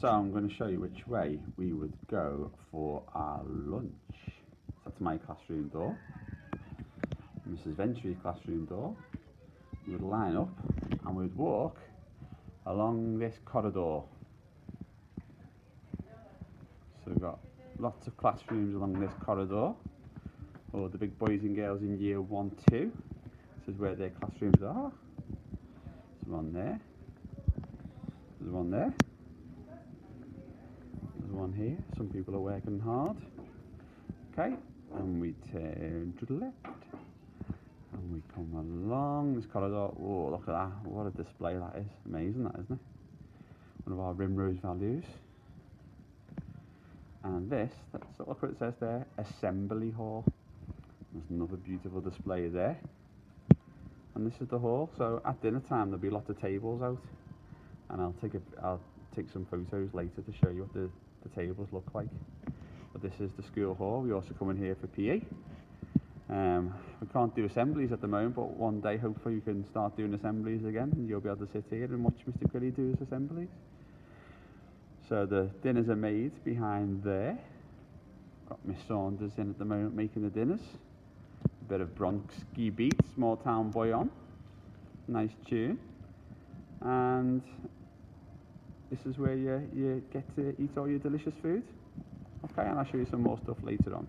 So I'm going to show you which way we would go for our lunch. So that's my classroom door, Mrs. Venture's classroom door. We would line up and we would walk along this corridor. So we've got lots of classrooms along this corridor. All the big boys and girls in year 1, 2. This is where their classrooms are. There's one there. There's one there. There's one here. Some people are working hard. Okay, and we turn to the left. And we come along this corridor. Oh, look at that. What a display that is. Amazing, that, isn't it? One of our Rimrose values. And this, look what it says there, Assembly Hall. There's another beautiful display there. And this is the hall. So at dinner time there'll be lots of tables out. And I'll take some photos later to show you what the tables look like. But this is the school hall. We also come in here for PE. We can't do assemblies at the moment, but one day hopefully we can start doing assemblies again and you'll be able to sit here and watch Mr. Gully do his assemblies. So the dinners are made behind there. Got Miss Saunders in at the moment making the dinners. A bit of Bronski Beat, Small Town Boy on. Nice tune. And this is where you get to eat all your delicious food. Okay, and I'll show you some more stuff later on.